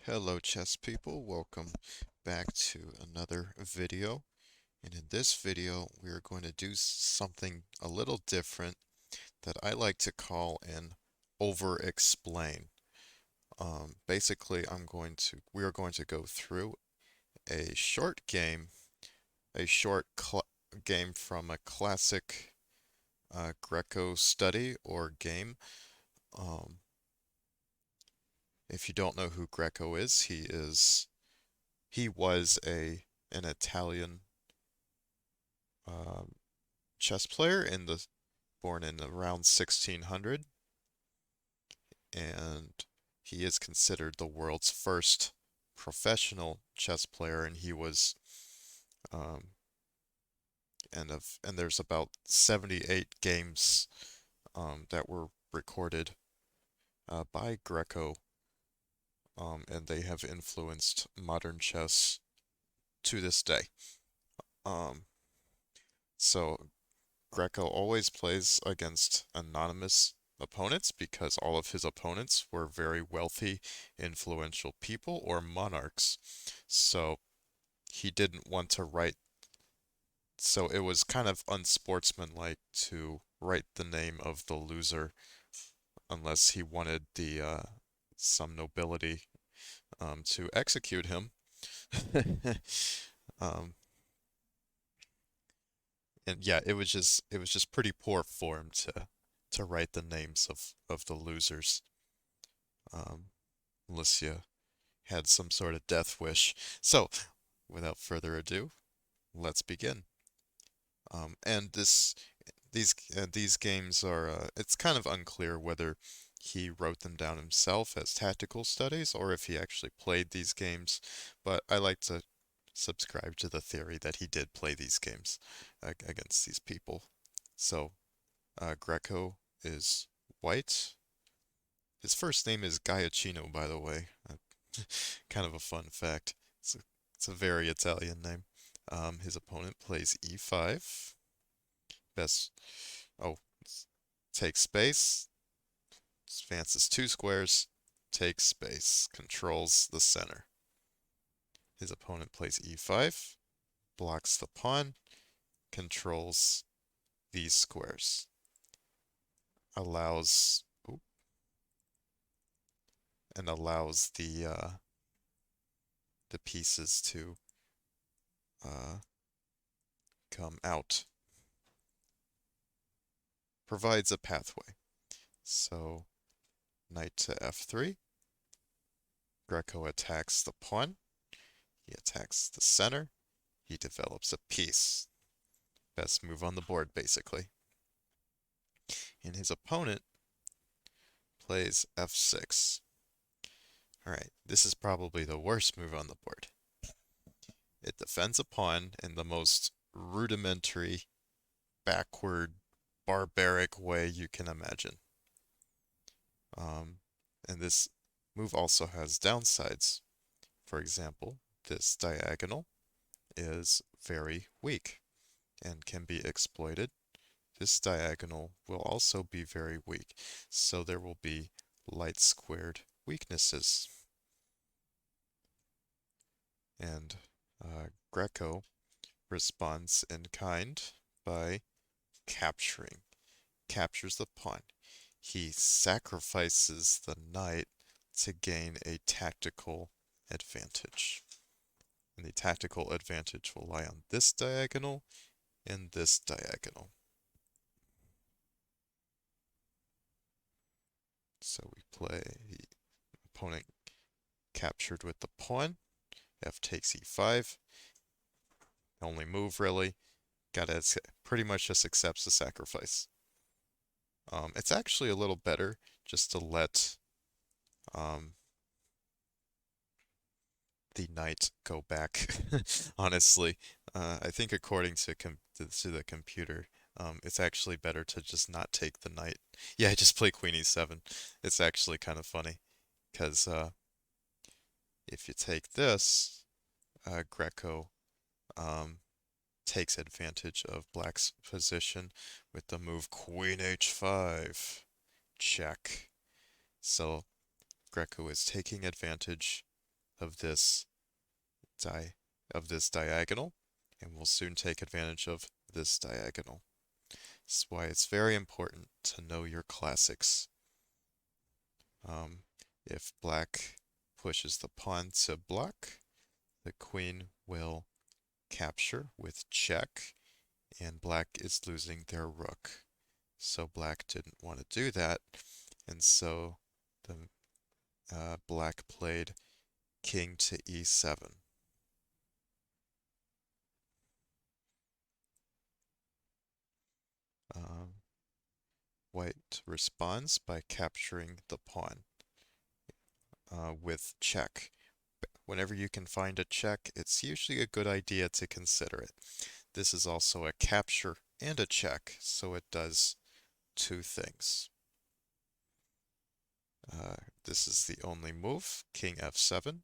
Hello chess people, welcome back to another video. And in this video, we are going to do something a little different that I like to call an over-explain. Basically, we are going to go through a short game, a short game from a classic Greco study or game. Um, if you don't know who Greco is, he was an Italian um, chess player born in around 1600, and he is considered the world's first professional chess player. And he was um, and there's about 78 games that were recorded by Greco, and they have influenced modern chess to this day. Um, so Greco always plays against anonymous opponents because all of his opponents were very wealthy, influential people or monarchs. So he didn't want to write, so it was kind of unsportsmanlike to write the name of the loser unless he wanted the some nobility to execute him. um, and yeah, it was just pretty poor form to write the names of the losers. Um, unless you had some sort of death wish. So, without further ado, let's begin. And these games are it's kind of unclear whether he wrote them down himself as tactical studies or if he actually played these games, but I like to subscribe to the theory that he did play these games against these people. So, Greco is white. His first name is Gioachino, by the way. Kind of a fun fact. It's a very Italian name. His opponent plays e5. Best. Oh, takes space. Advances two squares. Takes space. Controls the center. His opponent plays e5. Blocks the pawn. Controls these squares. Allows. Oop, and allows the pieces to uh, come out. Provides a pathway. So knight to f3. Greco attacks the pawn. He attacks the center. He develops a piece. Best move on the board, basically. And his opponent plays f6. Alright, this is probably the worst move on the board. It defends a pawn in the most rudimentary, backward, barbaric way you can imagine. Um, and this move also has downsides. For example, this diagonal is very weak and can be exploited. This diagonal will also be very weak, so there will be light squared weaknesses. And Greco responds in kind by captures the pawn. He sacrifices the knight to gain a tactical advantage. And the tactical advantage will lie on this diagonal and this diagonal. So we play the opponent captured with the pawn. F takes e5. Only move really. Gotta pretty much just accepts the sacrifice. It's actually a little better just to let um, the knight go back. Honestly, I think according to the computer, it's actually better to just not take the knight. Yeah, I just play Queen e7. It's actually kind of funny because if you take this, Greco um, takes advantage of Black's position with the move Queen h5. Check. So Greco is taking advantage of this di of this diagonal, and we'll soon take advantage of this diagonal. This is why it's very important to know your classics. Um, if black pushes the pawn to block, the queen will capture with check, and black is losing their rook. So black didn't want to do that, and so the black played king to e7. Um, White responds by capturing the pawn with check. Whenever you can find a check, it's usually a good idea to consider it. This is also a capture and a check, so it does two things. This is the only move, king f7,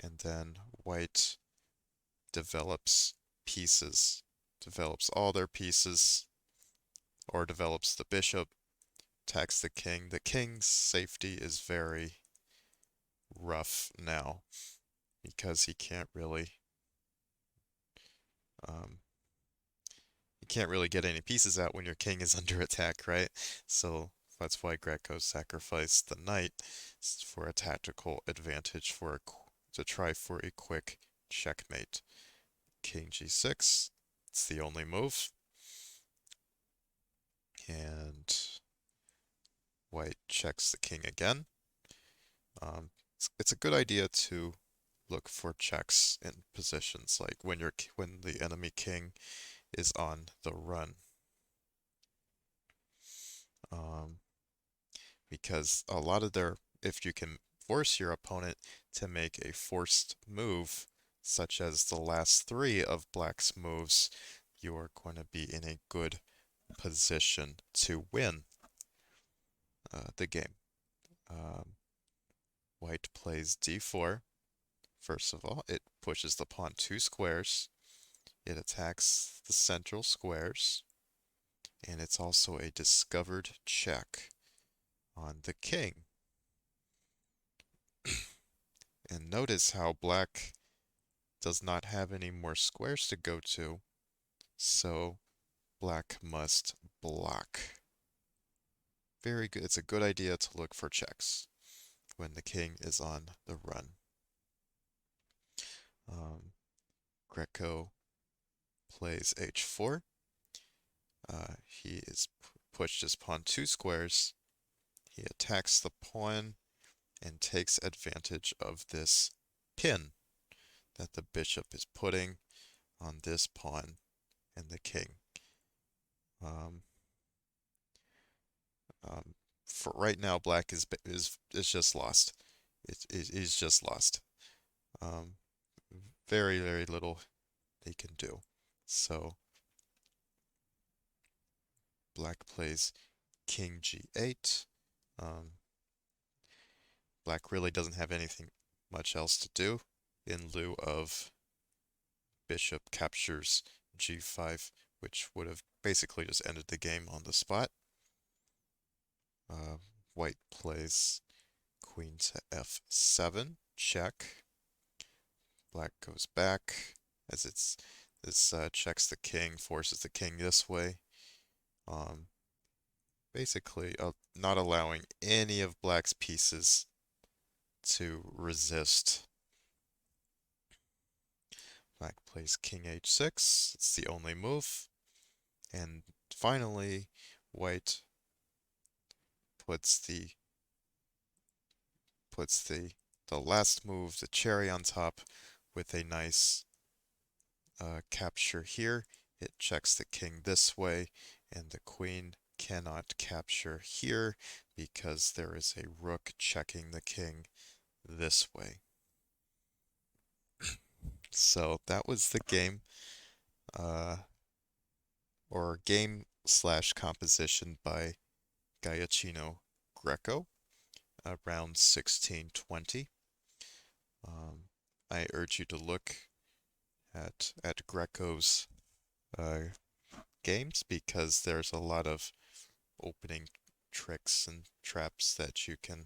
and then white develops pieces, develops all their pieces, or develops the bishop, attacks the king. The king's safety is very rough now because um, you can't really get any pieces out when your king is under attack, right? So that's why Greco sacrificed the knight for a tactical advantage to try for a quick checkmate. King g6, it's the only move, and white checks the king again. It's a good idea to look for checks in positions like when the enemy king is on the run. Um, because a lot of if you can force your opponent to make a forced move, such as the last three of black's moves, you are going to be in a good position to win the game. Um, White plays d4. First of all, it pushes the pawn two squares. It attacks the central squares, and it's also a discovered check on the king. And notice how black does not have any more squares to go to, so black must block. Very good. It's a good idea to look for checks when the king is on the run. Greco plays h4. He is pushed his pawn two squares. He attacks the pawn and takes advantage of this pin that the bishop is putting on this pawn and the king. Um, for right now, black is just lost. He's just lost. Um, very little they can do. So black plays king g8. Um, Black really doesn't have anything much else to do in lieu of bishop captures g5, which would have basically just ended the game on the spot. White plays queen to f7, check. Black goes back as this checks the king, forces the king this way. Um, Basically, not allowing any of black's pieces to resist. Black plays king h6. It's the only move. And finally, white puts the last move, the cherry on top, with a nice capture here. It checks the king this way, and the queen cannot capture here because there is a rook checking the king this way. So that was the game, uh, or game slash composition by Gioachino Greco around 1620. Um, I urge you to look at Greco's uh, games because there's a lot of opening tricks and traps that you can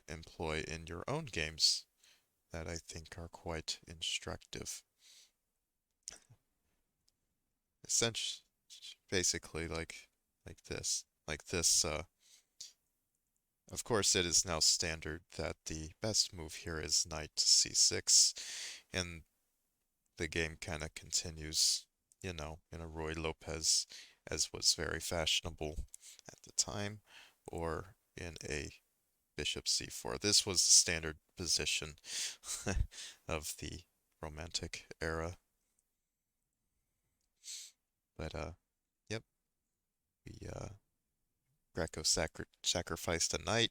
employ in your own games that I think are quite instructive. Essentially, basically like this. Of course, it is now standard that the best move here is knight to c6, and the game kind of continues, in a Roy Lopez, as was very fashionable at the time, or in a bishop c4. This was the standard position of the Romantic era. But yep, we Greco sacrificed a knight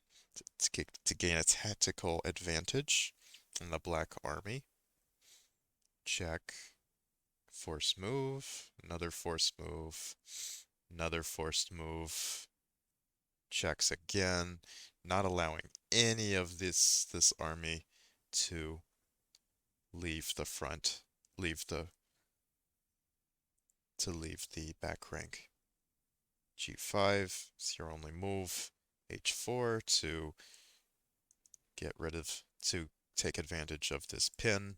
to gain a tactical advantage in the Black Army. Check, force move, another force move, another forced move. Checks again, not allowing any of this army to leave the front, leave the leave the back rank. G5 is your only move. H4 to take advantage of this pin.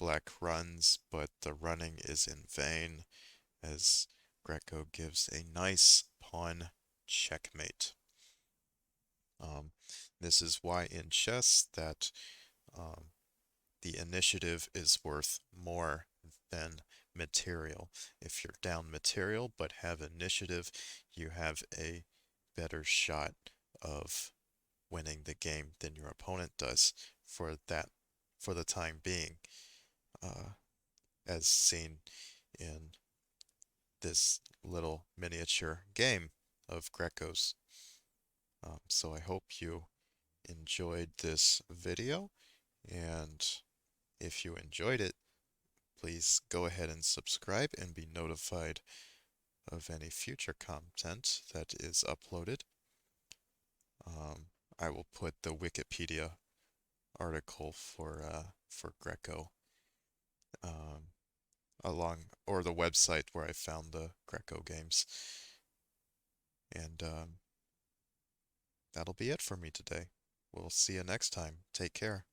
Black runs, but the running is in vain as Greco gives a nice pawn checkmate. Um, this is why in chess that um, the initiative is worth more than material. If you're down material but have initiative, you have a better shot of winning the game than your opponent does for the time being, uh, as seen in this little miniature game of Greco's. So I hope you enjoyed this video, and if you enjoyed it, please go ahead and subscribe and be notified of any future content that is uploaded. I will put the Wikipedia article for Greco um, along, or the website where I found the Greco games. And that'll be it for me today. We'll see you next time. Take care.